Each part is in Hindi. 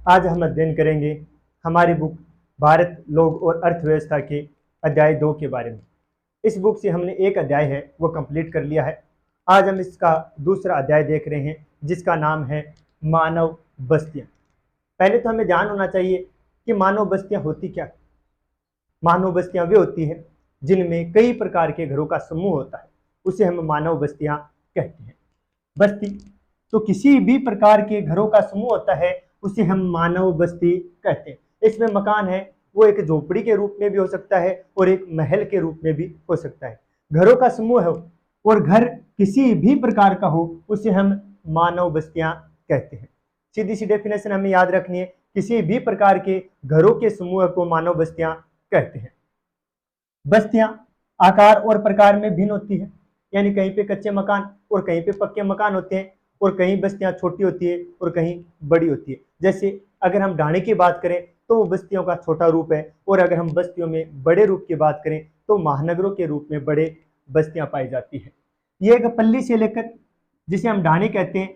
आज हम अध्ययन करेंगे हमारी बुक भारत, लोग और अर्थव्यवस्था के अध्याय 2 के बारे में। इस बुक से हमने एक अध्याय है वो कंप्लीट कर लिया है। आज हम इसका दूसरा अध्याय देख रहे हैं जिसका नाम है मानव बस्तियां। पहले तो हमें ध्यान होना चाहिए कि मानव बस्तियां होती क्या। मानव बस्तियां वे होती हैं जिनमें कई प्रकार के घरों का समूह होता है, उसे हम मानव बस्तियां कहते हैं। बस्ती तो किसी भी प्रकार के घरों का समूह होता है, उसे हम मानव बस्ती कहते हैं। इसमें मकान है वो एक झोपड़ी के रूप में भी हो सकता है और एक महल के रूप में भी हो सकता है। घरों का समूह हो और घर किसी भी प्रकार का हो उसे हम मानव बस्तियां कहते हैं। सीधी सी डेफिनेशन हमें याद रखनी है, किसी भी प्रकार के घरों के समूह को मानव बस्तियां कहते हैं। बस्तियां आकार और प्रकार में भिन्न होती है, यानी कहीं पे कच्चे मकान और कहीं पे पक्के मकान होते हैं और कहीं बस्तियां छोटी होती है और कहीं बड़ी होती है। जैसे अगर हम ढाणी की बात करें तो वो बस्तियों का छोटा रूप है, और अगर हम बस्तियों में बड़े रूप की बात करें तो महानगरों के रूप में बड़े बस्तियां पाई जाती है। ये एक पल्ली से लेकर, जिसे हम ढाणी कहते हैं,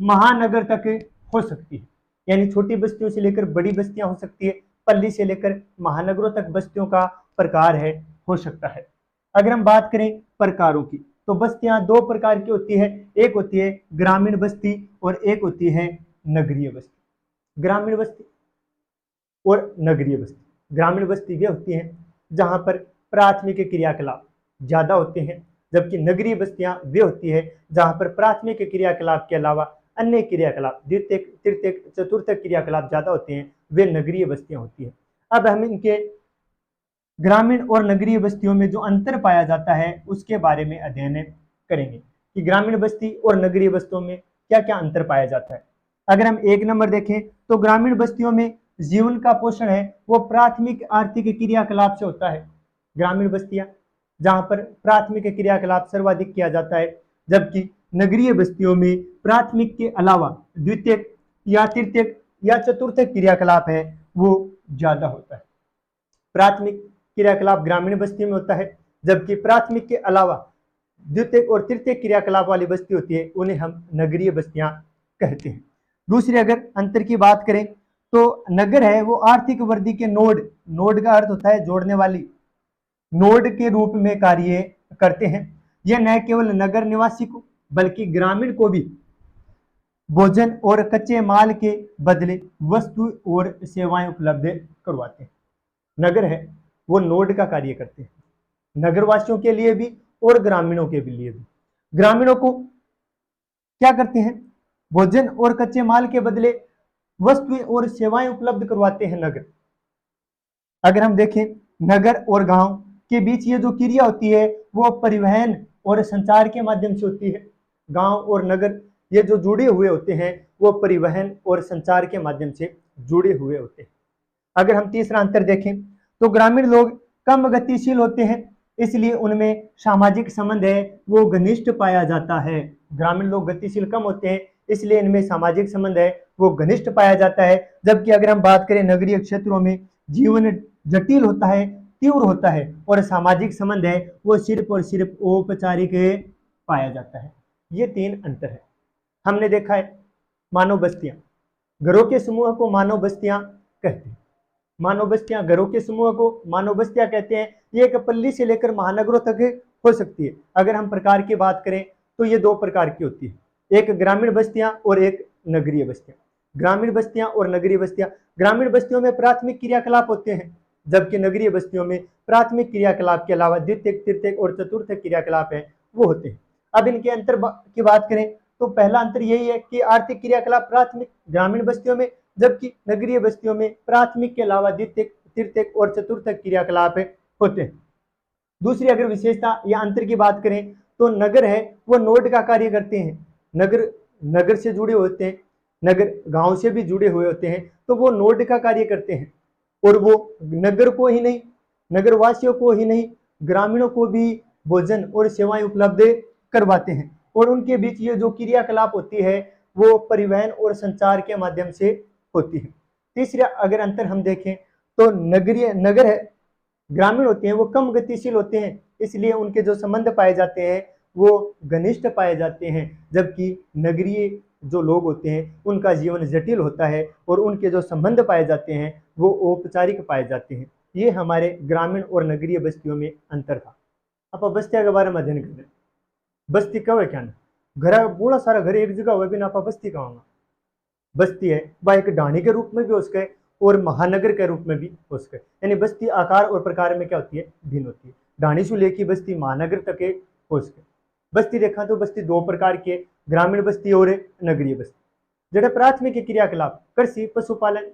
महानगर तक हो सकती है, यानी छोटी बस्तियों से लेकर बड़ी बस्तियां हो सकती है। पल्ली से लेकर महानगरों तक बस्तियों का प्रकार है हो सकता है। अगर हम बात करें प्रकारों की तो बस्तियां दो प्रकार की होती है, एक होती है ग्रामीण बस्ती और एक होती है नगरीय बस्ती। ग्रामीण बस्ती और नगरीय बस्ती। ग्रामीण बस्ती वे होती हैं जहां पर प्राथमिक क्रियाकलाप ज्यादा होते हैं, जबकि नगरीय बस्तियां वे होती है जहां पर प्राथमिक क्रियाकलाप के अलावा अन्य क्रियाकलाप, द्वितीयक, तृतीयक, चतुर्थक क्रियाकलाप ज्यादा होते हैं, वे नगरीय बस्तियां होती हैं। अब हम इनके ग्रामीण और नगरीय बस्तियों में जो अंतर पाया जाता है उसके बारे में अध्ययन करेंगे कि ग्रामीण बस्ती और नगरीय बस्तियों में क्या क्या अंतर पाया जाता है। अगर हम 1 नंबर देखें तो ग्रामीण बस्तियों में जीवन का पोषण है वो प्राथमिक आर्थिक क्रियाकलाप से होता है। ग्रामीण बस्तियां जहां पर प्राथमिक क्रियाकलाप सर्वाधिक किया जाता है, जबकि नगरीय बस्तियों में प्राथमिक के अलावा द्वितीयक या तृतीयक या चतुर्थक क्रियाकलाप है वो ज्यादा होता है। प्राथमिक क्रियाकलाप ग्रामीण बस्ती में होता है, जबकि प्राथमिक के अलावा द्वितीयक और तृतीयक क्रियाकलाप वाली बस्ती होती है उन्हें हम नगरीय बस्तियां कहते हैं। दूसरी अगर अंतर की बात करें तो नगर है वो आर्थिक वृद्धि के नोड, नोड का अर्थ होता है जोड़ने वाली, नोड के रूप में कार्य करते हैं। यह न केवल नगर निवासी को बल्कि ग्रामीण को भी भोजन और कच्चे माल के बदले वस्तु और सेवाएं उपलब्ध करवाते हैं। नगर है वो नोड का कार्य करते हैं, नगरवासियों के लिए भी और ग्रामीणों के लिए भी। ग्रामीणों को क्या करते हैं, भोजन और कच्चे माल के बदले वस्तुएं और सेवाएं उपलब्ध करवाते हैं नगर। अगर हम देखें नगर और गांव के बीच ये जो क्रिया होती है वो परिवहन और संचार के माध्यम से होती है। गांव और नगर ये जो जुड़े हुए होते हैं वो परिवहन और संचार के माध्यम से जुड़े हुए होते हैं। अगर हम तीसरा अंतर देखें तो ग्रामीण लोग कम गतिशील होते हैं, इसलिए उनमें सामाजिक संबंध है वो घनिष्ठ पाया जाता है। ग्रामीण लोग गतिशील कम होते हैं इसलिए इनमें सामाजिक संबंध है वो घनिष्ठ पाया जाता है, जबकि अगर हम बात करें नगरीय क्षेत्रों में जीवन जटिल होता है, तीव्र होता है और सामाजिक संबंध है वो सिर्फ और सिर्फ औपचारिक पाया जाता है। ये 3 अंतर है। हमने देखा है मानव बस्तियां, घरों के समूह को मानव बस्तियां कहते हैं। मानव बस्तियां घरों के समूह को मानव बस्तियां कहते हैं। ये एक पल्ली से लेकर महानगरों तक हो सकती है। अगर हम प्रकार की बात करें तो ये 2 प्रकार की होती है, एक ग्रामीण बस्तियां और एक नगरीय बस्तियां। ग्रामीण बस्तियां और नगरीय बस्तियां, ग्रामीण बस्तियों में प्राथमिक क्रियाकलाप होते हैं, जबकि नगरीय बस्तियों में प्राथमिक क्रियाकलाप के अलावा द्वितीयक, तृतीयक और चतुर्थक क्रियाकलाप है वो होते हैं। अब इनके अंतर की बात करें तो पहला अंतर यही है कि आर्थिक क्रियाकलाप प्राथमिक ग्रामीण बस्तियों में, जबकि नगरीय बस्तियों में प्राथमिक के अलावा द्वितीयक, तृतीयक और चतुर्थक क्रियाकलाप होते हैं। दूसरी अगर विशेषता या अंतर की बात करें तो नगर है वो नोड का कार्य करते हैं। नगर नगर से जुड़े होते हैं, नगर गांव से भी जुड़े हुए होते हैं, तो वो नोड का कार्य करते हैं और वो नगर को ही नहीं, नगरवासियों को ही नहीं, ग्रामीणों को भी भोजन और सेवाएं उपलब्ध करवाते हैं। और उनके बीच ये जो क्रियाकलाप होती है वो परिवहन और संचार के माध्यम से होती है। तीसरा अगर अंतर हम देखें तो नगर है ग्रामीण होते हैं वो कम गतिशील होते हैं, इसलिए उनके जो संबंध पाए जाते हैं वो घनिष्ठ पाए जाते हैं, जबकि नगरीय जो लोग होते हैं उनका जीवन जटिल होता है और उनके जो संबंध पाए जाते हैं वो औपचारिक पाए जाते हैं। ये हमारे ग्रामीण और नगरीय बस्तियों में अंतर था। आप बस्तियों के बारे में अध्ययन करें, बस्ती कब है क्या ना, घर बड़ा सारा घर एक जगह हुआ बिना आप बस्ती कहूँगा। बस्ती है वह एक ढाणी के रूप में भी हो सके और महानगर के रूप में भी हो सके, यानी बस्ती आकार और प्रकार में क्या होती है, भिन्न होती है। ढाणी से लेकर बस्ती महानगर तक के हो सके। बस्ती देखा तो बस्ती दो प्रकार के, ग्रामीण बस्ती और नगरीय बस्ती। जड़े प्राथमिक क्रियाकलाप कृषि पशुपालन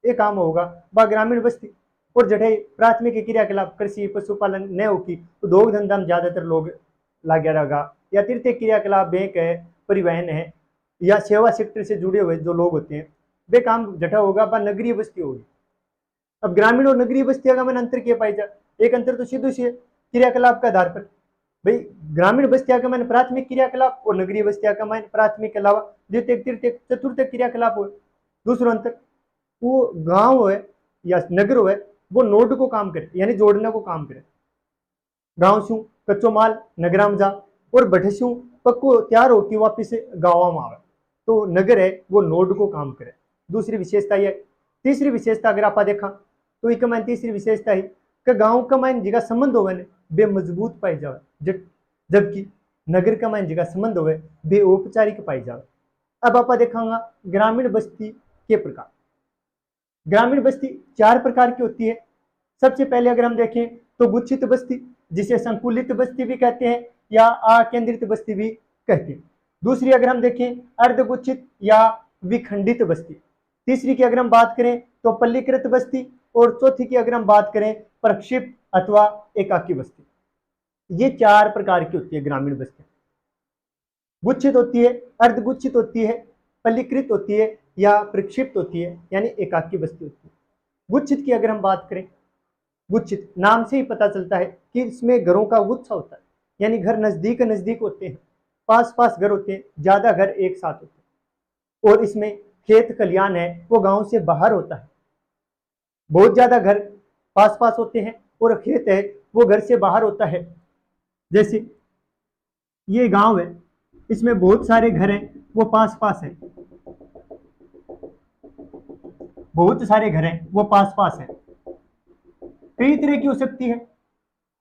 ये काम होगा वह ग्रामीण बस्ती, और जड़े प्राथमिक क्रियाकलाप कृषि पशुपालन न होगी तो उद्योग धंधा में ज्यादातर लोग लागे रहेगा, या तृतीय क्रियाकलाप बैंक है, परिवहन है, या सेवा सेक्टर से जुड़े हुए जो लोग होते हैं वे काम जटा होगा वह नगरीय बस्ती होगी। अब ग्रामीण और नगरीय बस्ती का मैंने अंतर क्या पाई जा, एक अंतर तो सीधे से क्रियाकलाप के आधार पर, भाई ग्रामीण बस्तियां का मैंने प्राथमिक क्रियाकलाप और नगरीय बस्तियां का मैंने प्राथमिक के अलावा द्वितीय तृतीय चतुर्थ क्रियाकलाप हो। दूसरा अंतर, वो गांव है या नगर है वो नोड को काम करे यानी जोड़ने को काम करे। गांव से कच्चो माल नगरा में जा और बढ़े से पक्को तैयार होकर वापिस गाँव में आवे, तो नगर है वो नोड को काम करे। दूसरी विशेषता यह। तीसरी विशेषता अगर आप देखा तो एक मैंने तीसरी विशेषता है कि गांव का मैंने जगह संबंध होवे बे मजबूत पाई जावे, जबकि नगर का मैंने जगह संबंध होवे बे औपचारिक पाई जावे। अब आप देखांगा ग्रामीण बस्ती के प्रकार। ग्रामीण बस्ती चार प्रकार की होती है। सबसे पहले अगर हम देखें तो गुच्छित बस्ती, जिसे संकुलित बस्ती भी कहते हैं या अकेंद्रित बस्ती भी कहते हैं। दूसरी अगर हम देखें अर्धगुच्छित या विखंडित बस्ती। तीसरी की अगर हम बात करें तो पल्लीकृत बस्ती, और चौथी की अगर हम बात करें प्रक्षिप्त अथवा एकाकी बस्ती। ये चार प्रकार की होती है ग्रामीण बस्ती। गुच्छित होती है, अर्धगुच्छित होती है, पल्लीकृत होती है या प्रक्षिप्त होती है, यानी एकाकी बस्ती होती है। गुच्छित की अगर हम बात करें, गुच्छित नाम से ही पता चलता है कि इसमें घरों का गुच्छा होता है, यानी घर नजदीक नजदीक होते हैं, पास पास घर होते हैं, ज्यादा घर एक साथ होते हैं, और इसमें खेत खलियान है वो गांव से बाहर होता है। बहुत ज्यादा घर पास पास होते हैं और खेत है वो घर से बाहर होता है। जैसे ये गांव है, इसमें बहुत सारे घर हैं वो पास पास है, बहुत सारे घर हैं वो पास पास है। कई तरह की हो सकती है,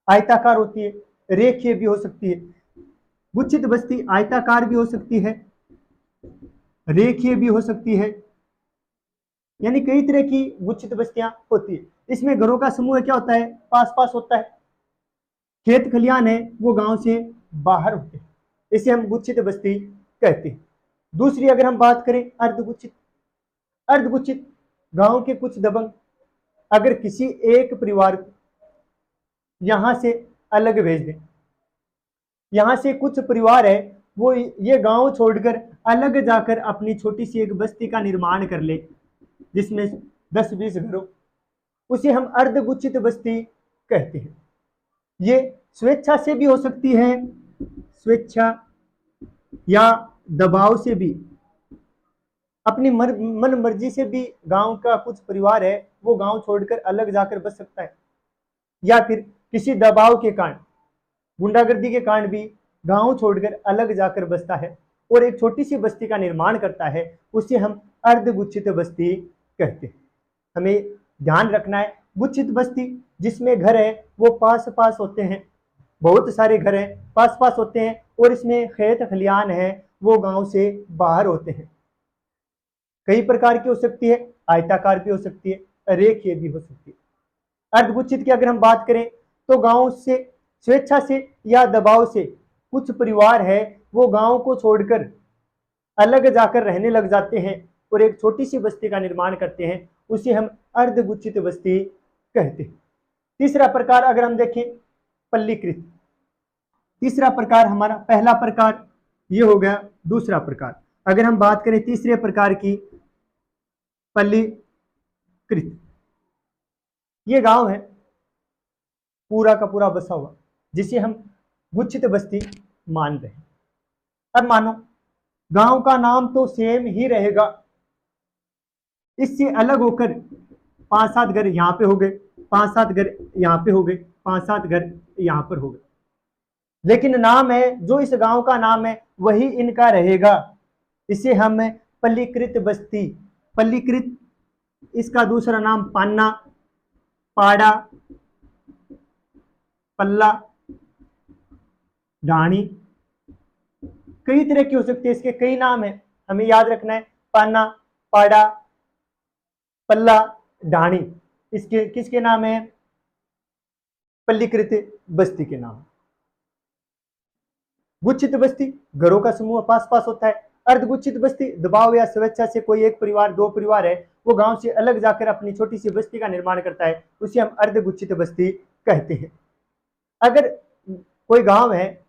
आयताकार होती है, रेखीय भी हो सकती है। गुच्छित बस्ती आयताकार भी हो सकती है, रेखीय भी हो सकती है, यानी कई तरह की गुच्छित बस्तियां होती है। इसमें घरों का समूह क्या होता है, पास पास होता है। खेत खलियान है वो गांव से बाहर होते हैं, इसे हम गुच्छित बस्ती कहते हैं। दूसरी अगर हम बात करें अर्धगुच्छित। अर्धगुच्छित गांव के कुछ दबंग अगर किसी एक परिवार को यहां से अलग भेज दें, यहां से कुछ परिवार है वो ये गांव छोड़कर अलग जाकर अपनी छोटी सी एक बस्ती का निर्माण कर ले जिसमें 10-20 घर हो, उसे हम अर्धगुच्छित बस्ती कहते हैं। ये स्वेच्छा से भी हो सकती है, स्वेच्छा या दबाव से भी, अपनी मन मर्जी से भी गांव का कुछ परिवार है वो गांव छोड़कर अलग जाकर बस सकता है, या फिर किसी दबाव के कारण, गुंडागर्दी के कारण भी गांव छोड़कर अलग जाकर बसता है और एक छोटी सी बस्ती का निर्माण करता है, उसे हम अर्धगुच्छित बस्ती कहते हैं। हमें ध्यान रखना है गुच्छित बस्ती जिसमें घर है वो पास पास होते हैं, बहुत सारे घर हैं पास पास होते हैं, और इसमें खेत खलियान है वो गांव से बाहर होते हैं। कई प्रकार की हो सकती है, आयताकार भी हो सकती है, रेखीय भी हो सकती है। अर्धगुच्छित की अगर हम बात करें तो गांव से स्वेच्छा से या दबाव से कुछ परिवार है वो गांव को छोड़कर अलग जाकर रहने लग जाते हैं और एक छोटी सी बस्ती का निर्माण करते हैं, उसे हम अर्धगुच्छित बस्ती कहते हैं। तीसरा प्रकार अगर हम देखें पल्लीकृत। तीसरा प्रकार हमारा, पहला प्रकार ये हो गया, दूसरा प्रकार अगर हम बात करें तीसरे प्रकार की, पल्लीकृत। ये गांव है पूरा का पूरा बसा हुआ जिसे हम गुच्छित बस्ती मान रहे हैं। अब मानो गांव का नाम तो सेम ही रहेगा, इससे अलग होकर 5-7 घर यहाँ पे हो गए, 5-7 घर यहाँ पे हो गए, 5-7 घर यहाँ पर हो गए, लेकिन नाम है जो इस गांव का नाम है वही इनका रहेगा। इसे हम पल्लीकृत बस्ती, पल्लीकृत, इसका दूसरा नाम पान्ना, पाड़ा, पल्ला, ढाणी, कई तरह की हो सकती है, इसके कई नाम है, हमें याद रखना है। पान्ना, पाड़ा, पल्ला, ढाणी, इसके किसके नाम है? पल्लीकृत बस्ती के नाम। गुच्छित बस्ती, घरों का समूह पास पास होता है। अर्धगुच्छित बस्ती, दबाव या स्वेच्छा से कोई एक परिवार, दो परिवार है, वो गांव से अलग जाकर अपनी छोटी सी बस्ती का निर्माण करता है, उसे हम अर्धगुच्छित बस्ती कहते हैं। अगर कोई गांव है,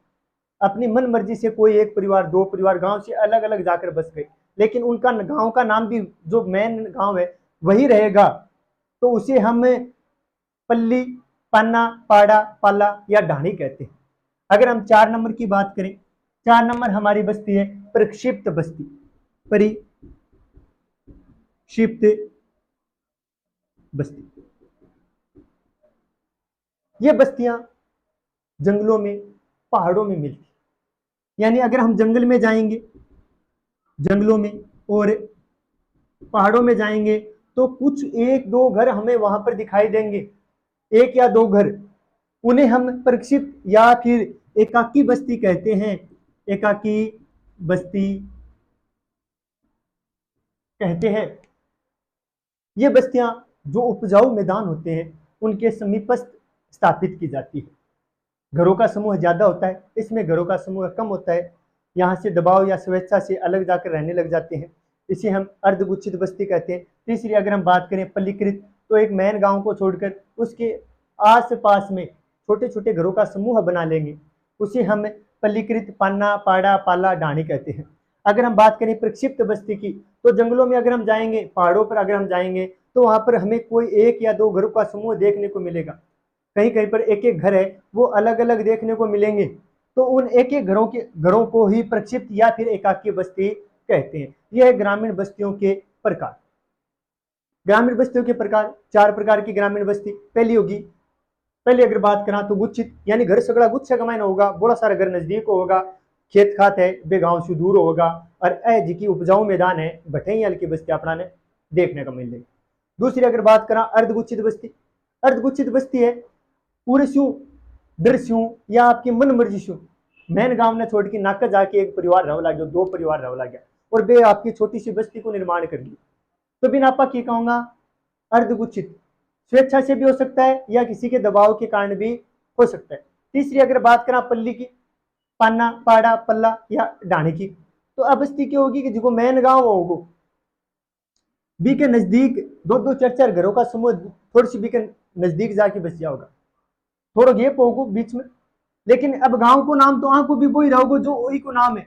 अपनी मन मर्जी से कोई एक परिवार, दो परिवार गांव से अलग अलग जाकर बस गए, लेकिन उनका गांव का नाम भी जो मेन गांव है वही रहेगा, तो उसे हम पल्ली, पन्ना, पाड़ा, पाला या ढाणी कहते हैं। अगर हम 4 नंबर की बात करें, 4 नंबर हमारी बस्ती है परिक्षिप्त बस्ती, परिक्षिप्त बस्ती। ये बस्तियां जंगलों में, पहाड़ों में मिलती, यानी अगर हम जंगल में जाएंगे, जंगलों में और पहाड़ों में जाएंगे, तो कुछ एक दो घर हमें वहां पर दिखाई देंगे, एक या दो घर, उन्हें हम परिक्षिप्त या फिर एकाकी बस्ती कहते हैं, एकाकी बस्ती कहते हैं। ये बस्तियां जो उपजाऊ मैदान होते हैं उनके समीपस्थ स्थापित की जाती है। घरों का समूह ज्यादा होता है, इसमें घरों का समूह कम होता है, यहाँ से दबाव या स्वेच्छा से अलग जाकर रहने लग जाते हैं, इसे हम अर्धगुच्छित बस्ती कहते हैं। तीसरी अगर हम बात करें पल्लीकृत, तो एक मेन गांव को छोड़कर उसके आस पास में छोटे छोटे घरों का समूह बना लेंगे, उसे हम पल्लीकृत, पान्ना, पाड़ा, पाला, ढाणी कहते हैं। अगर हम बात करें प्रक्षिप्त बस्ती की, तो जंगलों में अगर हम जाएंगे, पहाड़ों पर अगर हम जाएंगे, तो वहां पर हमें कोई एक या दो घरों का समूह देखने को मिलेगा, कहीं कहीं पर एक एक घर है वो अलग अलग देखने को मिलेंगे, तो उन एक एक घरों को ही प्रक्षिप्त या फिर एकाकी बस्ती कहते हैं। यह है ग्रामीण बस्तियों के प्रकार। ग्रामीण बस्तियों के प्रकार, 4 प्रकार की ग्रामीण बस्ती। पहली होगी, पहले अगर बात करा तो गुच्छित, यानी घर सगड़ा गुच्छा कमायन होगा, बड़ा सारा घर नजदीक होगा, खेत खात है बे गांव से दूर होगा, और ए जी की उपजाऊ मैदान है, भटई हल्की बस्ती अपना ने देखने को मिल जाएगी। दूसरी अगर बात करा अर्धगुच्छित बस्ती, अर्धगुच्छित बस्ती है पूरे स्यू डर स्यू या आपकी मन मर्जी स्यू, मैन गांव ने छोड़ के नाका जाके एक परिवार रह लग गया, दो परिवार रह लग गया, और बे आपकी छोटी सी बस्ती को निर्माण कर लिया, तो बिना आपा की कहूंगा अर्धगुच्छित। स्वेच्छा से भी हो सकता है या किसी के दबाव के कारण भी हो सकता है। तीसरी अगर बात करा पल्ली की, पान्ना, पाड़ा, पल्ला या ढाणी की, तो अब बस्ती की होगी कि जो मेन गांव होगा बी के नजदीक दो दो चार चार घरों का समूह थोड़ी सी बी के नजदीक जाके बस जाओगा, थोड़ा गेप होगा बीच में, लेकिन अब गांव को नाम तो आपको भी वही रहोगे जो वही को नाम है,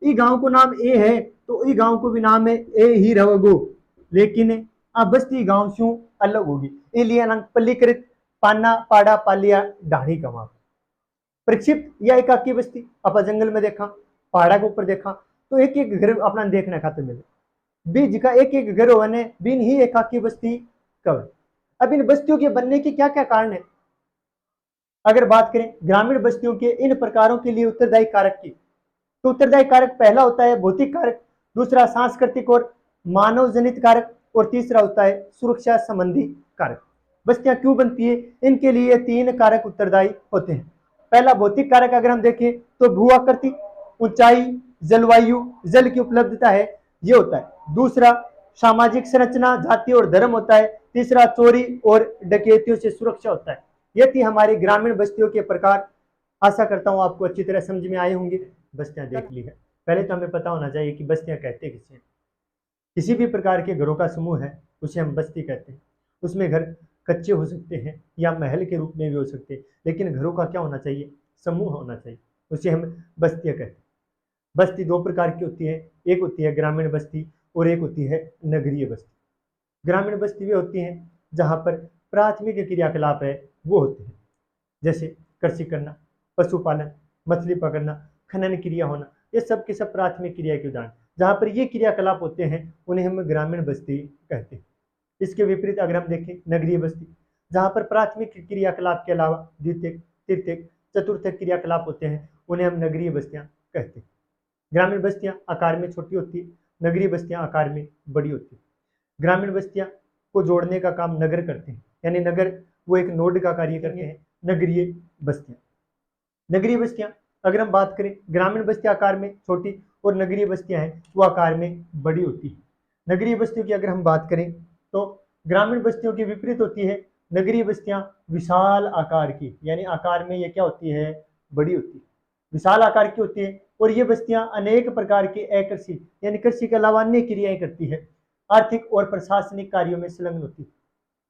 ई गांव को नाम ए है तो ई गांव को भी नाम है ए ही रहोगो, लेकिन अब बस्ती गांव से अलग होगी, इसलिए पल्लीकृत, पान्ना, पाड़ा, पालिया, ढाणी का वहां प्रक्षिप्त या एकाकी बस्ती अपा जंगल में देखा, पहाड़ा के ऊपर देखा, तो एक एक घर अपना देखने खाते मिले, बीज का एक एक घर होने बिन ही एकाकी बस्ती कवर। अब इन बस्तियों के बनने के क्या क्या कारण है? अगर बात करें ग्रामीण बस्तियों के इन प्रकारों के लिए उत्तरदायी कारक की, तो उत्तरदायी कारक पहला होता है भौतिक कारक, दूसरा सांस्कृतिक और मानव जनित कारक, और तीसरा होता है सुरक्षा संबंधी कारक। बस्तियां क्यों बनती है, इनके लिए 3 कारक उत्तरदायी होते हैं। पहला भौतिक कारक अगर हम देखें तो भू आकृति, ऊंचाई, जलवायु, जल की उपलब्धता है, ये होता है। दूसरा सामाजिक संरचना, जाति और धर्म होता है। तीसरा चोरी और डकैतियों से सुरक्षा होता है। ये थी हमारी ग्रामीण बस्तियों के प्रकार। आशा करता हूँ आपको अच्छी तरह समझ में आए होंगे। बस्तियां देख ली है, पहले तो हमें पता होना चाहिए कि बस्तियां कहते किसे हैं। किसी भी प्रकार के घरों का समूह है उसे हम बस्ती कहते हैं। उसमें घर कच्चे हो सकते हैं या महल के रूप में भी हो सकते हैं, लेकिन घरों का क्या होना चाहिए, समूह होना चाहिए, उसे हम बस्तियां कहते हैं। बस्ती 2 प्रकार की होती है, एक होती है ग्रामीण बस्ती और एक होती है नगरीय बस्ती। ग्रामीण बस्ती वे होती हैं जहाँ पर प्राथमिक क्रियाकलाप है वो होते हैं, जैसे कृषि करना, पशुपालन, मछली पकड़ना, खनन क्रिया होना, ये सब के सब प्राथमिक क्रिया के उदाहरण। जहाँ पर ये क्रियाकलाप होते हैं उन्हें हम ग्रामीण बस्ती कहते हैं। इसके विपरीत अगर हम देखें नगरीय बस्ती, जहाँ पर प्राथमिक क्रियाकलाप के अलावा द्वितीयक, तृतीयक, चतुर्थक क्रियाकलाप होते हैं, उन्हें हम नगरीय बस्तियां कहते हैं। ग्रामीण बस्तियां आकार में छोटी होती है, नगरीय बस्तियां आकार में बड़ी होती है। ग्रामीण बस्तियां को जोड़ने का काम नगर करते हैं, यानी नगर वो एक नोड का कार्य करते हैं। नगरीय बस्तियां अगर हम बात करें, ग्रामीण बस्तियां आकार में छोटी और नगरीय बस्तियां हैं वो आकार में बड़ी होती है। नगरीय बस्तियों की अगर हम बात करें तो ग्रामीण बस्तियों के विपरीत होती है नगरीय बस्तियां विशाल आकार की, यानी आकार में ये क्या होती है, बड़ी होती है, विशाल आकार की होती है। और ये बस्तियां अनेक प्रकार के अकृषि यानी कृषि के अलावा अन्य क्रियाएं करती है, आर्थिक और प्रशासनिक कार्यों में संलग्न होती है।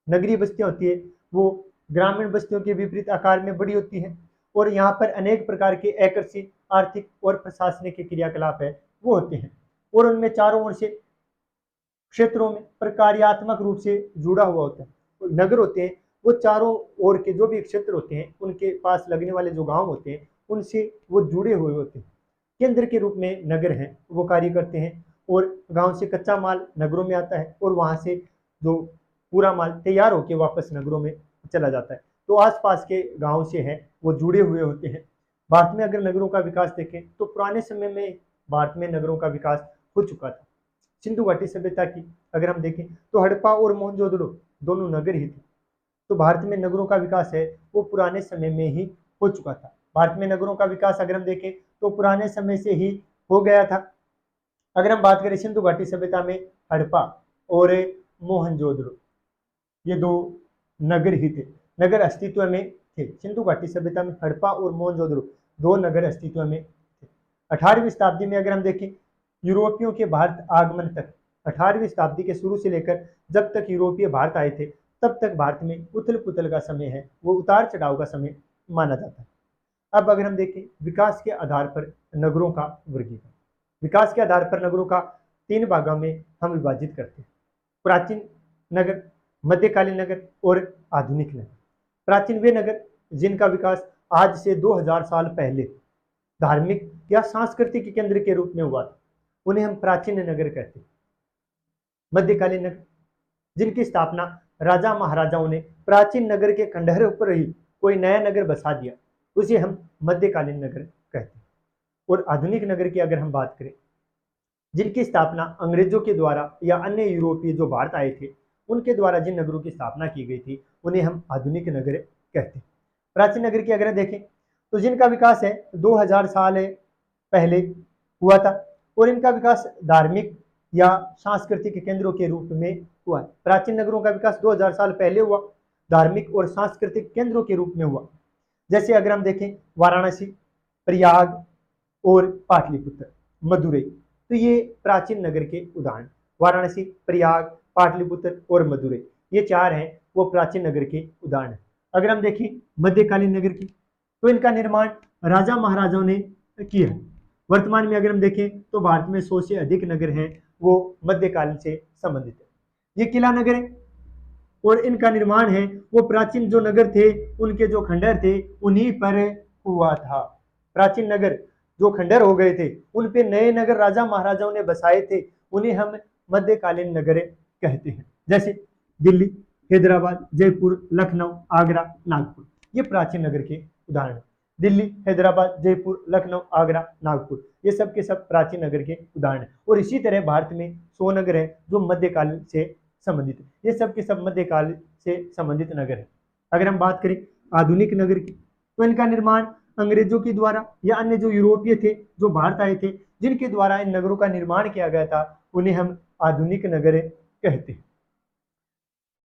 नगरीय बस्तियां होती है वो ग्रामीण बस्तियों के विपरीत आकार में बड़ी होती है और यहाँ पर अनेक प्रकार के अकृषि, आर्थिक और प्रशासनिक क्रियाकलाप है वो होते हैं और उनमें चारों ओर से क्षेत्रों में प्रकार्यात्मक रूप से जुड़ा हुआ होता है। नगर होते हैं वो चारों ओर के जो भी क्षेत्र होते हैं उनके पास लगने वाले जो गांव होते हैं उनसे वो जुड़े हुए होते हैं। केंद्र के रूप में नगर हैं वो कार्य करते हैं और गांव से कच्चा माल नगरों में आता है और वहां से जो पूरा माल तैयार होकर वापस नगरों में चला जाता है। तो आसपास के गांव से है वो जुड़े हुए होते हैं। भारत में अगर नगरों का विकास देखें तो पुराने समय में भारत में नगरों का विकास हो चुका था। सिंधु घाटी सभ्यता की अगर हम देखें तो हड़प्पा और मोहनजोदड़ो दोनों नगर ही थे। तो भारत में नगरों का विकास है वो पुराने समय में ही हो चुका था। भारत में नगरों का विकास अगर हम देखें तो पुराने समय से ही हो गया था। अगर हम बात करें सिंधु घाटी सभ्यता में हड़प्पा और मोहनजोदड़ो ये दो नगर ही थे, नगर अस्तित्व में थे। सिंधु घाटी सभ्यता में हड़प्पा और मोहनजोदड़ो दो नगर अस्तित्व में थे। 18वीं शताब्दी में अगर हम देखें यूरोपियों के भारत आगमन तक, 18वीं शताब्दी के शुरू से लेकर जब तक यूरोपीय भारत आए थे तब तक भारत में उथल पुथल का समय है वो उतार चढ़ाव का समय माना जाता है। अब अगर हम देखें विकास के आधार पर नगरों का वर्गीकरण, विकास के आधार पर नगरों का 3 भागों में हम विभाजित करते हैं, प्राचीन नगर, मध्यकालीन नगर और आधुनिक नगर। प्राचीन वे नगर जिनका विकास आज से 2000 साल पहले धार्मिक या सांस्कृतिक केंद्र के रूप में हुआ था उन्हें हम प्राचीन नगर कहते हैं। मध्यकालीन नगर जिनकी स्थापना राजा महाराजाओं ने प्राचीन नगर के खंडहर पर ही कोई नया नगर बसा दिया उसे हम मध्यकालीन नगर कहते हैं। और आधुनिक नगर की अगर हम बात करें जिनकी स्थापना अंग्रेजों के द्वारा या अन्य यूरोपीय जो भारत आए थे उनके द्वारा जिन नगरों की स्थापना की गई थी उन्हें हम आधुनिक नगर कहते हैं। प्राचीन नगर की अगर देखें तो जिनका विकास है 2000 साल पहले हुआ था और इनका विकास धार्मिक या सांस्कृतिक केंद्रों के रूप में हुआ है। प्राचीन नगरों का विकास 2000 साल पहले हुआ, धार्मिक और सांस्कृतिक केंद्रों के रूप में हुआ। जैसे अगर हम देखें वाराणसी, प्रयाग और पाटलिपुत्र, मदुरई, तो ये प्राचीन नगर के उदाहरण। वाराणसी, प्रयाग, पाटलिपुत्र और मदुरई ये 4 हैं वो प्राचीन नगर के उदाहरण हैं। अगर हम देखें मध्यकालीन नगर की तो इनका निर्माण राजा महाराजाओं ने किया है। वर्तमान में अगर हम देखें तो भारत में 100 से अधिक नगर हैं वो मध्यकाल से संबंधित है। ये किला नगर है और इनका निर्माण है वो प्राचीन जो नगर थे उनके जो खंडहर थे उन्हीं पर हुआ था। प्राचीन नगर जो खंडहर हो गए थे उन पे नए नगर राजा महाराजाओं ने बसाए थे उन्हें हम मध्यकालीन नगर कहते हैं। जैसे दिल्ली, हैदराबाद, जयपुर, लखनऊ, आगरा, नागपुर ये प्राचीन नगर के उदाहरण। दिल्ली, हैदराबाद, जयपुर, लखनऊ, आगरा, नागपुर ये सब के सब प्राचीन नगर के उदाहरण हैं। और इसी तरह भारत में 100 नगर है जो मध्यकाल से संबंधित है। ये सब के सब मध्यकाल से संबंधित नगर है। अगर हम बात करें आधुनिक नगर की तो इनका निर्माण अंग्रेजों के द्वारा या अन्य जो यूरोपीय थे जो भारत आए थे जिनके द्वारा इन नगरों का निर्माण किया गया था उन्हें हम आधुनिक नगर कहते हैं।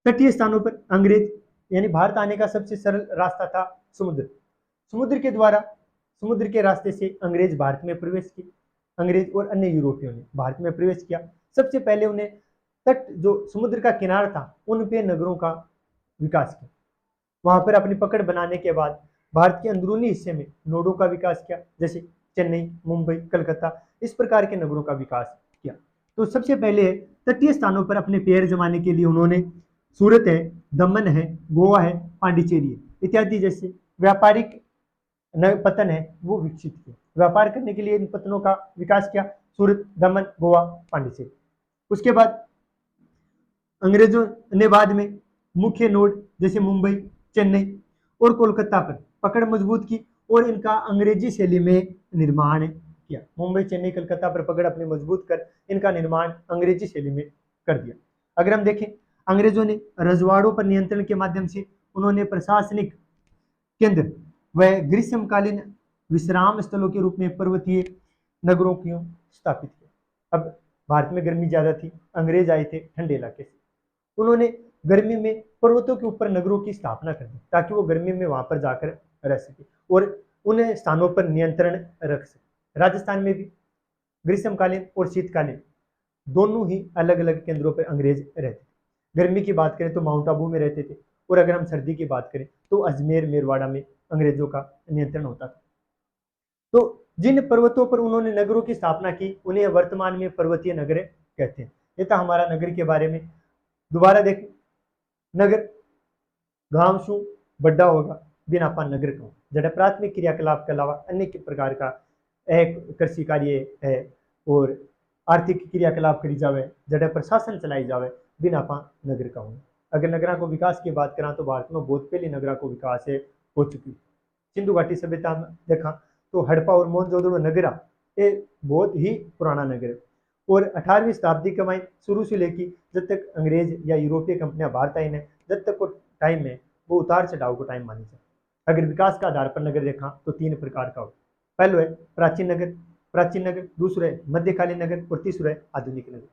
तटीय स्थानों पर अंग्रेज यानी भारत आने का सबसे सरल रास्ता था समुद्र। समुद्र के द्वारा, समुद्र के रास्ते से अंग्रेज भारत में प्रवेश किए। अंग्रेज और अन्य यूरोपियों ने भारत में प्रवेश किया। सबसे पहले उन्हें तट जो समुद्र का किनारा था उन पे नगरों का विकास किया। वहां पर अपनी पकड़ बनाने के बाद भारत के अंदरूनी हिस्से में नोडों का विकास किया, जैसे चेन्नई, मुंबई, कलकत्ता, इस प्रकार के नगरों का विकास किया। तो सबसे पहले तटीय स्थानों पर अपने पैर जमाने के लिए उन्होंने सूरत है, दमन है, गोवा है, पांडिचेरी है इत्यादि जैसे व्यापारिक पतन है वो विकसित किए। व्यापार करने के लिए इन पतनों का विकास किया, सूरत, दमन, गोवा, पांडिचेरी। उसके बाद अंग्रेजों ने बाद में मुख्य नोड जैसे मुंबई, चेन्नई और कोलकाता पर पकड़ मजबूत की और इनका अंग्रेजी शैली में निर्माण किया। मुंबई, चेन्नई, कलकत्ता पर पकड़ अपनी मजबूत कर इनका निर्माण अंग्रेजी शैली में कर दिया। अगर हम देखें, अंग्रेजों ने रजवाड़ों पर नियंत्रण के माध्यम से उन्होंने प्रशासनिक केंद्र व ग्रीष्मकालीन विश्राम स्थलों के रूप में पर्वतीय नगरों को स्थापित किया। अब भारत में गर्मी ज्यादा थी, अंग्रेज आए थे ठंडे इलाके से, उन्होंने गर्मी में पर्वतों के ऊपर नगरों की स्थापना कर दी ताकि वो गर्मी में वहां पर जाकर रह सके और उन स्थानों पर नियंत्रण रख सके। राजस्थान में भी ग्रीष्मकालीन और शीतकालीन दोनों ही अलग अलग केंद्रों पर अंग्रेज रहते थे। गर्मी की बात करें तो माउंट आबू में रहते थे, और अगर हम सर्दी की बात करें तो अजमेर, मेरवाड़ा में अंग्रेजों का नियंत्रण होता था। तो जिन पर्वतों पर उन्होंने नगरों की स्थापना की उन्हें वर्तमान में पर्वतीय नगर कहते हैं। ये था हमारा नगर के बारे में। दोबारा देखें, नगर गांव शू बड़ा होगा बिना पा नगर कहूं, जड़ा प्राथमिक क्रियाकलाप के अलावा अन्य प्रकार का एक कृषि कार्य है और आर्थिक क्रियाकलाप करी जावे, जड़ा प्रशासन चलाई जावे बिना पा नगर कहूं। अगर नगरा को विकास की बात करा तो भारत में बहुत पहले नगरा को विकास हो चुकी। सिंधु घाटी सभ्यता में देखा तो हड़प्पा और मोहनजोदड़ो नगरा ये बहुत ही पुराना नगर है, और 18वीं शताब्दी के में शुरू से लेकर जब तक अंग्रेज या यूरोपीय कंपनियां भारत आई ने, जब तक को टाइम है वो उतार चढ़ाव को टाइम मानी जाए। अगर विकास का आधार पर नगर देखा तो 3 प्रकार का हो। पहलो है प्राचीन नगर, दूसरा है मध्यकालीन नगर और तीसरा है आधुनिक नगर।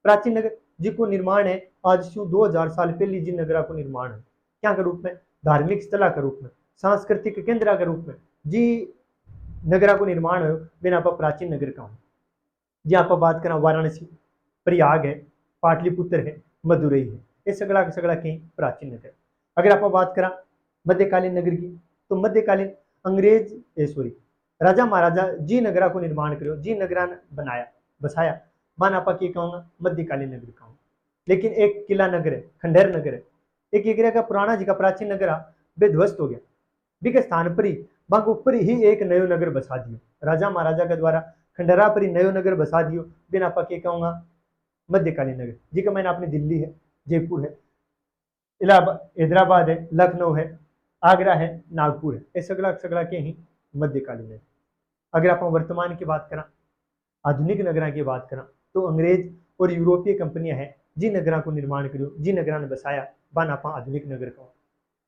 प्राचीन नगर जिसको निर्माण है आज से 2000 साल पहले जिन नगरा को निर्माण है क्या के रूप में, धार्मिक स्थला के रूप में, सांस्कृतिक केंद्र के रूप में जी नगरा को निर्माण हो बिना आप प्राचीन नगर का हो। जी आप बात करें वाराणसी, प्रयाग है, पाटलिपुत्र है, मदुरई है, ये सगड़ा के प्राचीन नगर। अगर आप बात करें मध्यकालीन नगर की तो मध्यकालीन अंग्रेज राजा महाराजा जी नगरा को निर्माण करो, जी नगरा बनाया बसाया, मान आपा की कहूँगा मध्यकालीन नगर कहूँ। लेकिन एक किला नगर है, खंडेर नगर है, एक एरिया का पुराना जी का प्राचीन नगर बेध्वस्त हो गया, बिके स्थान पर ही बाग ऊपर ही एक नयो नगर बसा दियो राजा महाराजा के द्वारा, खंडरा पर ही नयो नगर बसा दियो बिना आपा के कहूँगा मध्यकालीन नगर। जी का मैंने अपनी दिल्ली है, जयपुर है, इलाहाबाद, हैदराबाद है, लखनऊ है, आगरा है, नागपुर है, ये सगड़ा के ही मध्यकालीन है। अगर आप वर्तमान की बात करें, आधुनिक नगरा की बात करें तो अंग्रेज और यूरोपीय कंपनियां हैं जी नगरा को निर्माण करो, जी नगरा ने बसाया बन आप आधुनिक नगर का।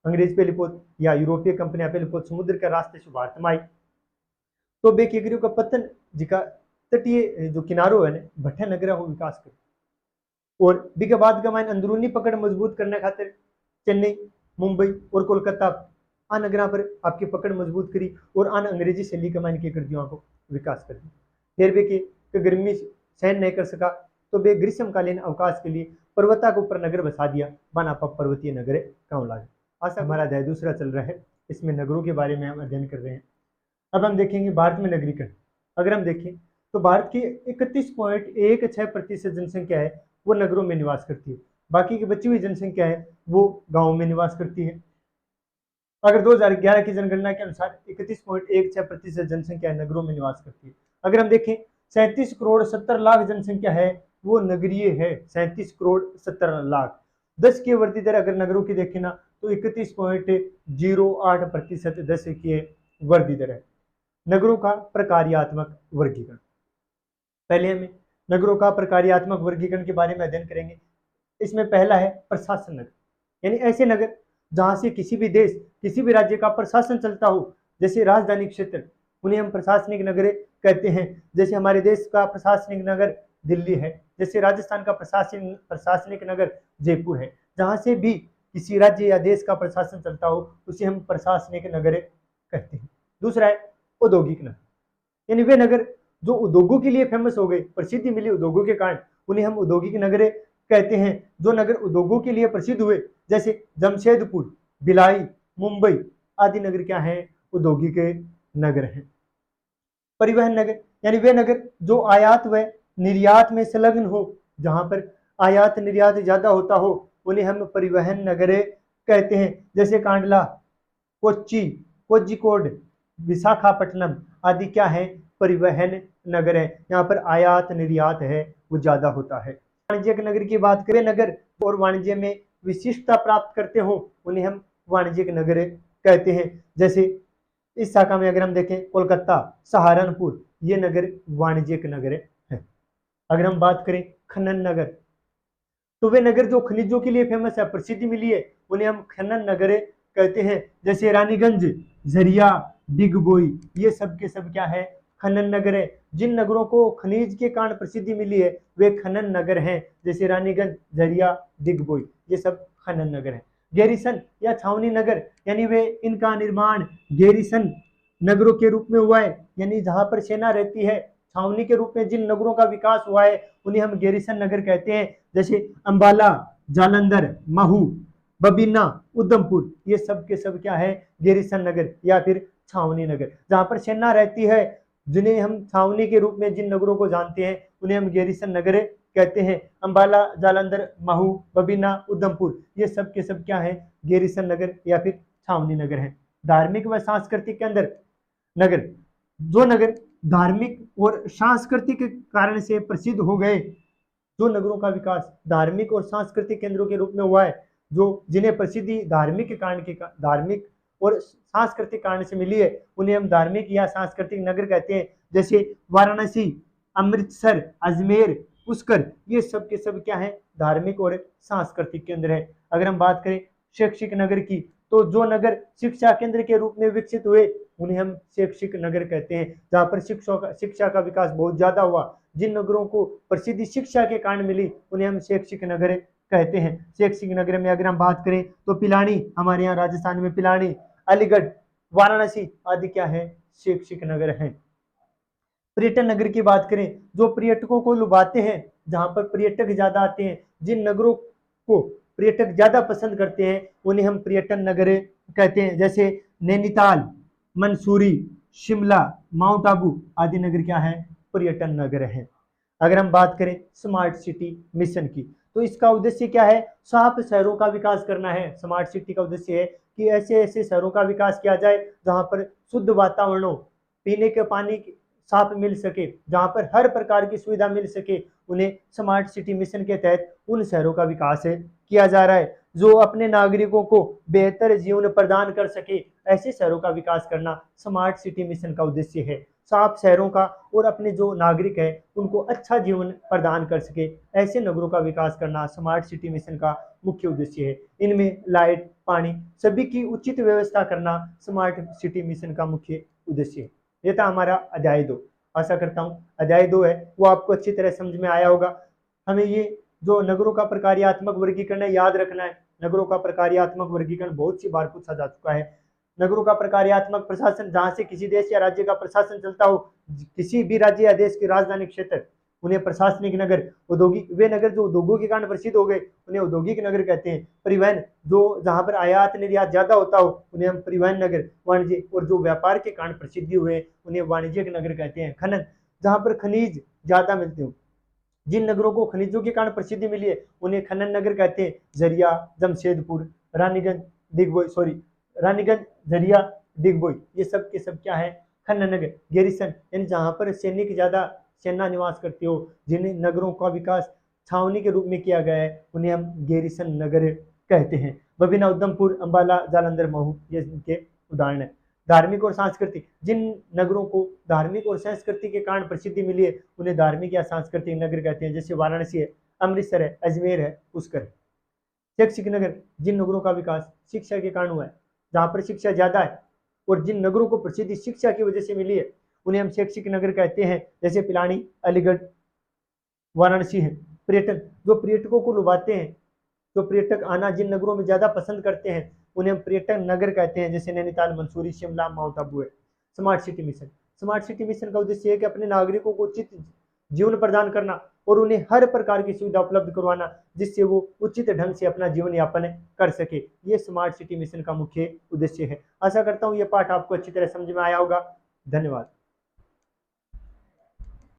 अंग्रेज पहले पोत या यूरोपीय कंपनियां पहले पोत समुद्र के रास्ते से भारत में आई तो बेकेगरियों का पतन जिका तटीय जो किनारों है भट्टे नगरा को विकास कर, और बिके बाद का मान अंदरूनी पकड़ मजबूत करने खातिर चेन्नई, मुंबई और कोलकाता आ नगरा पर आपकी पकड़ मजबूत करी और आन अंग्रेजी शैली का मान के कर दिया को विकास कर दिया। फिर बे गर्मी सहन नहीं कर सका तो बे ग्रीष्मकालीन अवकाश के लिए पर्वता के ऊपर नगर बसा दिया, बन आप पर्वतीय नगर गाँव लागे। आशा हमारा अध्याय दूसरा चल रहा है, इसमें नगरों के बारे में हम अध्ययन कर रहे हैं। अब हम देखेंगे भारत में नगरीकरण। अगर हम देखें तो भारत की 31.16% जनसंख्या है वो नगरों में निवास करती है, बाकी की बची हुई जनसंख्या है वो गाँव में निवास करती है। अगर 2011 की जनगणना के अनुसार 31.16% जनसंख्या नगरों में निवास करती है। अगर हम देखें 37 करोड़ 70 लाख जनसंख्या है वो नगरीय है, 37 करोड़ 70 लाख। 10 की वृद्धि दर अगर नगरों की देखें ना तो 31.08% 10 की वृद्धि दर है। नगरों का प्रकार्यात्मक वर्गीकरण, पहले हमें नगरों का प्रकार्यात्मक वर्गीकरण के बारे में अध्ययन करेंगे। इसमें पहला है प्रशासन नगर, यानी ऐसे नगर जहां से किसी भी देश किसी भी राज्य का प्रशासन चलता हो, जैसे राजधानी क्षेत्र उन्हें हम प्रशासनिक नगर कहते हैं। जैसे हमारे देश का प्रशासनिक नगर दिल्ली है, जैसे राजस्थान का प्रशासनिक नगर जयपुर है। जहां से भी किसी राज्य या देश का प्रशासन चलता हो उसे हम प्रशासनिक नगर कहते हैं। दूसरा है औद्योगिक नगर, यानी वे नगर जो उद्योगों के लिए फेमस हो गए, प्रसिद्धि मिली उद्योगों के कारण, उन्हें हम औद्योगिक नगर कहते हैं। जो नगर उद्योगों के लिए प्रसिद्ध हुए जैसे जमशेदपुर, भिलाई, मुंबई आदि नगर क्या है, औद्योगिक नगर हैं। परिवहन नगर, यानी वे नगर जो आयात व निर्यात में संलग्न हो, जहां पर आयात निर्यात ज्यादा होता हो उन्हें हम परिवहन नगर कहते हैं। जैसे कांडला, कोच्चि, कोझिकोड, विशाखापट्टनम आदि क्या है, परिवहन नगर है। यहाँ पर आयात निर्यात है वो ज्यादा होता है। वाणिज्यिक नगर की बात करें, नगर और वाणिज्य में विशिष्टता प्राप्त करते हो उन्हें हम वाणिज्यिक नगर कहते हैं। जैसे इस शाखा में अगर हम देखें कोलकाता, सहारनपुर, ये नगर वाणिज्यिक नगर है। अगर हम बात करें खनन नगर, तो वे नगर जो खनिजों के लिए फेमस है, प्रसिद्धि मिली है, उन्हें हम खनन नगर कहते हैं। जैसे रानीगंज, झरिया, डिगबोई, ये सब के सब क्या है, खनन नगर है। जिन नगरों को खनिज के कारण प्रसिद्धि मिली है वे खनन नगर हैं, जैसे रानीगंज, झरिया, डिगबोई, ये सब खनन नगर है। गैरिसन या छावनी नगर, यानी वे इनका निर्माण गैरिसन नगरों के रूप में हुआ है, यानी जहां पर सेना रहती है, छावनी के रूप में जिन नगरों का विकास हुआ है उन्हें हम गैरिसन नगर कहते हैं। जैसे अंबाला, जालंधर, महू, बबीना, उधमपुर, ये सब के सब क्या है, गैरिसन नगर या फिर छावनी नगर। जहां पर सेना रहती है, जिन्हें हम छावनी के रूप में जिन नगरों को जानते हैं उन्हें हम गैरिसन नगर कहते हैं। अंबाला, जालंधर, महू, बबीना, उधमपुर, ये सब के सब क्या है, गैरिसन नगर या फिर छावनी नगर है। धार्मिक व सांस्कृतिक के अंदर नगर, जो नगर धार्मिक और सांस्कृतिक कारण से प्रसिद्ध हो गए, जो नगरों का विकास धार्मिक और सांस्कृतिक केंद्रों के रूप में हुआ है, जो जिन्हें प्रसिद्धि धार्मिक और सांस्कृतिक कारण से मिली है, उन्हें हम धार्मिक या सांस्कृतिक नगर कहते हैं। जैसे वाराणसी, अमृतसर, अजमेर, पुष्कर, ये सब के सब क्या है, धार्मिक और सांस्कृतिक केंद्र है। अगर हम बात करें शैक्षिक नगर की, तो जो नगर शिक्षा केंद्र के रूप में विकसित हुए उन्हें हम शैक्षिक नगर कहते हैं, जहां पर शिक्षा का विकास बहुत ज्यादा हुआ। जिन नगरों को प्रसिद्धि शिक्षा के कारण मिली उन्हें हम शैक्षिक नगर कहते हैं। शैक्षिक नगर में अगर हम बात करें तो पिलानी, हमारे यहाँ राजस्थान में पिलानी, अलीगढ़, वाराणसी आदि क्या है, शैक्षिक नगर हैं। पर्यटन नगर की बात करें, जो पर्यटकों को लुभाते हैं, जहां पर पर्यटक ज्यादा आते हैं, जिन नगरों को पर्यटक ज्यादा पसंद करते हैं उन्हें हम पर्यटन नगर कहते हैं। जैसे नैनीताल, मंसूरी, शिमला, माउंट आबू आदि नगर क्या है, पर्यटन नगर है। अगर हम बात करें स्मार्ट सिटी मिशन की, तो इसका उद्देश्य क्या है, साफ शहरों का विकास करना है। स्मार्ट सिटी का उद्देश्य है कि ऐसे ऐसे शहरों का विकास किया जाए जहां पर शुद्ध वातावरण हो, पीने के पानी साफ मिल सके, जहां पर हर प्रकार की सुविधा मिल सके, उन्हें स्मार्ट सिटी मिशन के तहत उन शहरों का विकास किया जा रहा है जो अपने नागरिकों को बेहतर जीवन प्रदान कर सके। ऐसे शहरों का विकास करना स्मार्ट सिटी मिशन का उद्देश्य है। साफ शहरों का और अपने जो नागरिक है उनको अच्छा जीवन प्रदान कर सके, ऐसे नगरों का विकास करना स्मार्ट सिटी मिशन का मुख्य उद्देश्य है। इनमें लाइट, पानी, सभी की उचित व्यवस्था करना स्मार्ट सिटी मिशन का मुख्य उद्देश्य है। ये था हमारा अध्याय 2। आशा करता हूँ अध्याय 2 है वो आपको अच्छी तरह समझ में आया होगा। हमें ये जो नगरों का प्रकार्यात्मक वर्गीकरण है याद रखना है। नगरों का प्रकार्यात्मक वर्गीकरण बहुत सी बार पूछा जा चुका है। नगरों का प्रकार्यात्मक प्रशासन, जहां से किसी देश या राज्य का प्रशासन चलता हो, किसी भी राज्य या देश के राजधानी क्षेत्र, उन्हें प्रशासनिक नगर। औद्योगिक, वे नगर जो उद्योगों के कारण प्रसिद्ध हो गए उन्हें औद्योगिक नगर कहते हैं। परिवहन, जो जहां पर आयात निर्यात ज्यादा होता हो उन्हें हम परिवहन नगर। वाणिज्य, और जो व्यापार के कारण प्रसिद्धि हुए उन्हें वाणिज्यिक नगर कहते हैं। खनन, जहां पर खनिज ज्यादा मिलते हो, जिन नगरों को खनिजों के कारण प्रसिद्धि मिली है उन्हें खनन नगर कहते हैं। झरिया, जमशेदपुर, रानीगंज, रानीगंज, झरिया, डिगबोई, ये सब के सब क्या है, खनन नगर। गैरिसन, यानी जहां पर सैनिक ज्यादा सेना निवास करती हो, जिन नगरों का विकास छावनी के रूप में किया गया है उन्हें हम गैरिसन नगर कहते हैं। बबीना, उधमपुर, अंबाला, जालंधर, महू, ये इनके उदाहरण है। धार्मिक और सांस्कृतिक, जिन नगरों को धार्मिक और संस्कृति के कारण प्रसिद्धि मिली है उन्हें धार्मिक या सांस्कृतिक नगर कहते हैं। जैसे वाराणसी है, अमृतसर है, अजमेर है, पुष्कर है। शैक्षिक नगर, जिन नगरों का विकास शिक्षा के कारण हुआ है, जहां पर शिक्षा ज्यादा है और जिन नगरों को प्रसिद्धि शिक्षा की वजह से मिली है उन्हें हम शैक्षिक नगर कहते हैं। जैसे पिलानी, अलीगढ़, वाराणसी है। पर्यटन, जो पर्यटकों को लुभाते हैं, जो पर्यटक आना जिन नगरों में ज्यादा पसंद करते हैं उन्हें हम पर्यटन नगर कहते हैं। जैसे नैनीताल, मंसूरी, शिमला, माउंट आबू है। Smart city mission, smart city mission का उद्देश्य है कि अपने नागरिकों को उचित जीवन प्रदान करना और उन्हें हर प्रकार की सुविधा उपलब्ध करवाना जिससे वो उचित ढंग से अपना जीवन यापन कर सके। ये स्मार्ट सिटी मिशन का मुख्य उद्देश्य है। आशा करता हूँ ये पाठ आपको अच्छी तरह समझ में आया होगा। धन्यवाद।